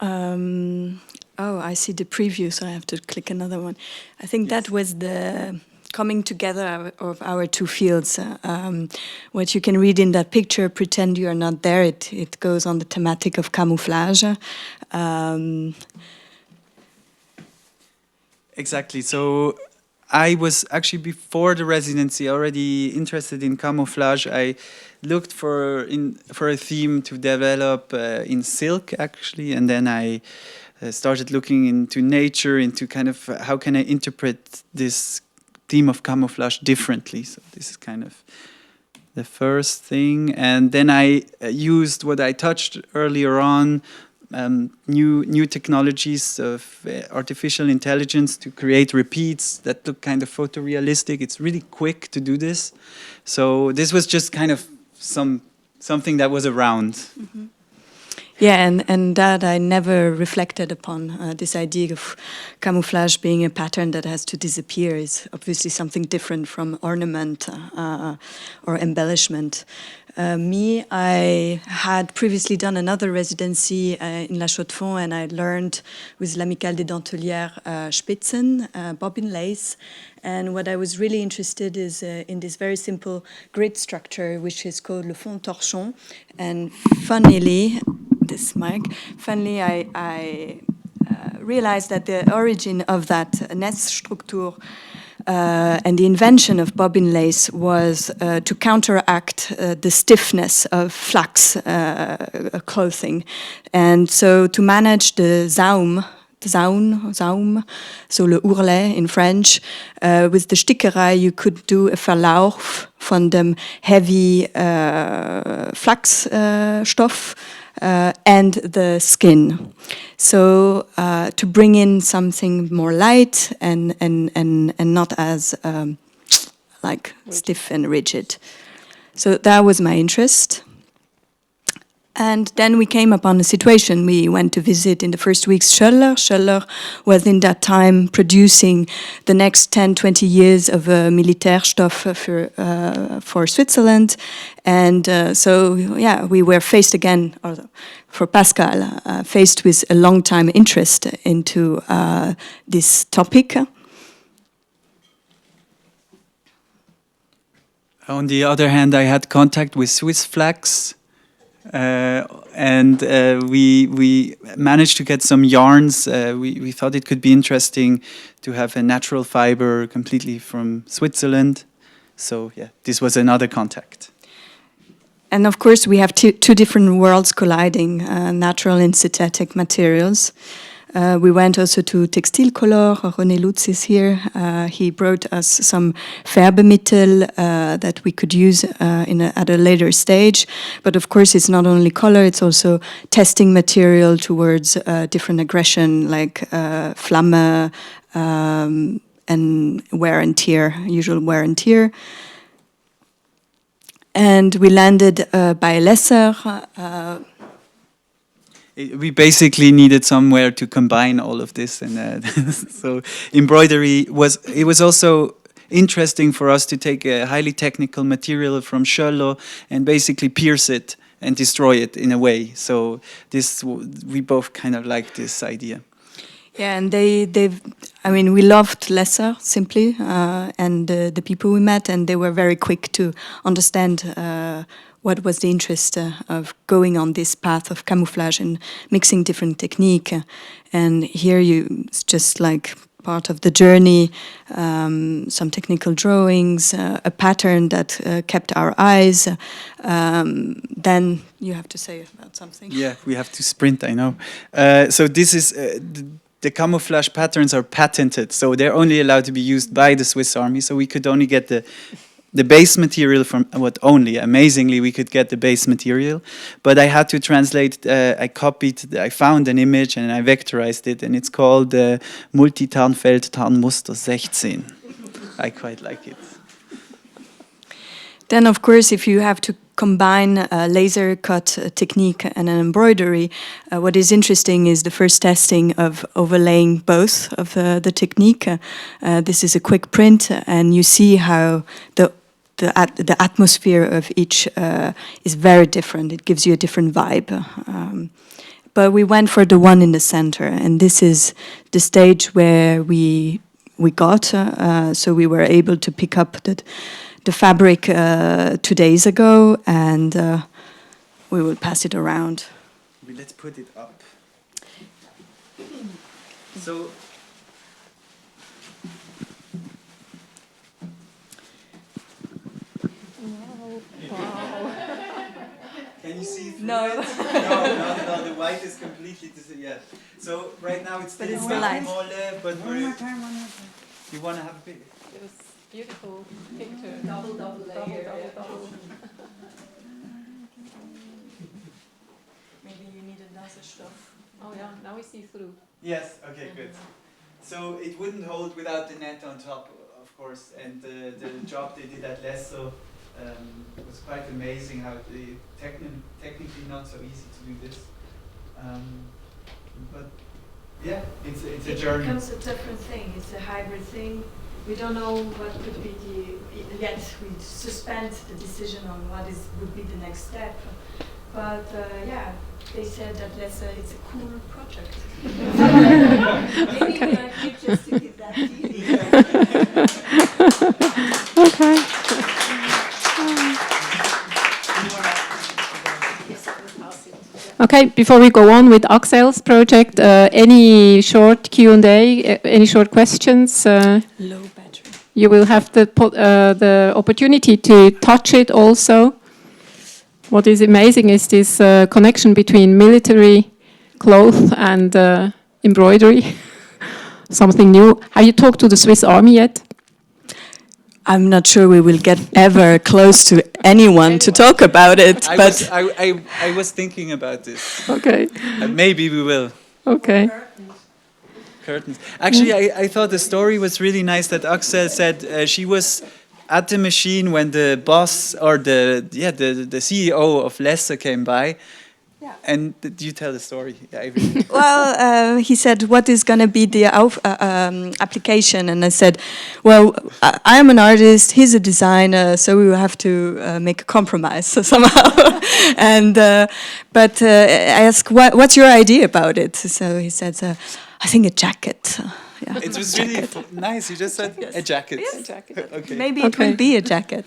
Oh, I see the preview, so I have to click another one. I think that was the coming together of our two fields. What you can read in that picture, pretend you are not there, it goes on the thematic of camouflage. Exactly. So I was actually, before the residency, already interested in camouflage. I looked for a theme to develop in silk, actually, and then I started looking into nature, into kind of how can I interpret this theme of camouflage differently. So this is kind of the first thing, and then I used what I touched earlier on, new technologies of artificial intelligence to create repeats that look kind of photorealistic. It's really quick to do this, so this was just kind of something that was around. Mm-hmm. Yeah, and that I never reflected upon. This idea of camouflage being a pattern that has to disappear is obviously something different from ornament or embellishment. I had previously done another residency in La Chaux-de-Fonds, and I learned with l'Amicale des Dentelières Spitzen, bobbin lace. And what I was really interested is in this very simple grid structure, which is called le fond torchon. And funnily, I realized that the origin of that Netzstruktur and the invention of bobbin lace was to counteract the stiffness of flax clothing. And so to manage the zaum, so le ourlet in French, with the Stickerei you could do a Verlauf von dem heavy Flaxstoff and the skin. So to bring in something more light and not as like stiff and rigid. So that was my interest. And then we came upon a situation. We went to visit in the first weeks Schoeller. Schoeller was in that time producing the next 10, 20 years of Militärstoff for Switzerland. And so, yeah, we were faced again, for Pascal, faced with a long time interest into this topic. On the other hand, I had contact with Swiss Flax. And we managed to get some yarns. We thought it could be interesting to have a natural fiber completely from Switzerland. So yeah, this was another contact. And of course, we have two different worlds colliding, natural and synthetic materials. We went also to Textile Color. René Lutz is here. He brought us some Färbemittel that we could use at a later stage. But of course, it's not only color, it's also testing material towards different aggression, like Flamme and wear and tear, usual wear and tear. And we landed by Lesser. We basically needed somewhere to combine all of this, and so embroidery was also interesting for us to take a highly technical material from Schoeller and basically pierce it and destroy it in a way. So we both kind of liked this idea. Yeah, and we loved Lesser simply, and the people we met, and they were very quick to understand what was the interest of going on this path of camouflage and mixing different technique. And here it's just like part of the journey, some technical drawings, a pattern that kept our eyes. Then you have to say about something. Yeah, we have to sprint, I know. So this is... The camouflage patterns are patented, so they're only allowed to be used by the Swiss Army. So we could only get the base material from amazingly, we could get the base material. But I had to translate, I found an image and I vectorized it, and it's called Multitarnfeld-Tarnmuster 16. I quite like it. Then, of course, if you have to combine a laser cut technique and an embroidery, what is interesting is the first testing of overlaying both of the technique. This is a quick print, and you see how the atmosphere of each is very different. It gives you a different vibe. but we went for the one in the center, and this is the stage where we got. So we were able to pick up the fabric 2 days ago, and we will pass it around. Let's put it up. So. Can you see through No. it? No, not at all. The white is completely yeah. So right now it's But it's the light. but you want to have a bit. It was beautiful picture. Double layer. Double. Maybe you need another stuff. Oh yeah, now we see through. Yes. Okay. Good. So it wouldn't hold without the net on top, of course, and the job they did at Lesso was quite amazing. How technically not so easy to do this, but yeah, it's a journey. It becomes a different thing. It's a hybrid thing. We don't know what could be yet. We suspend the decision on what would be the next step. But yeah, they said that it's a cool project. Maybe we are here just to give that feeling. Okay. Okay, before we go on with Axelle's project, any short Q&A, any short questions? Low battery. You will have the opportunity to touch it also. What is amazing is this connection between military cloth and embroidery. Something new. Have you talked to the Swiss Army yet? I'm not sure we will get ever close to anyone to talk about it, but I was thinking about this. Okay. Maybe we will. Okay. Curtains. Actually, I thought the story was really nice that Axelle said she was at the machine when the boss or the CEO of Lesso came by. Yeah. And do you tell the story? Yeah, I really well, he said, what is going to be the application? And I said, well, I am an artist, he's a designer, so we will have to make a compromise somehow. And but I asked, what's your idea about it? So he said, I think a jacket. Yeah, it was really nice. You just said Yes. a jacket. Yes. Jacket. Okay. Maybe it will be a jacket.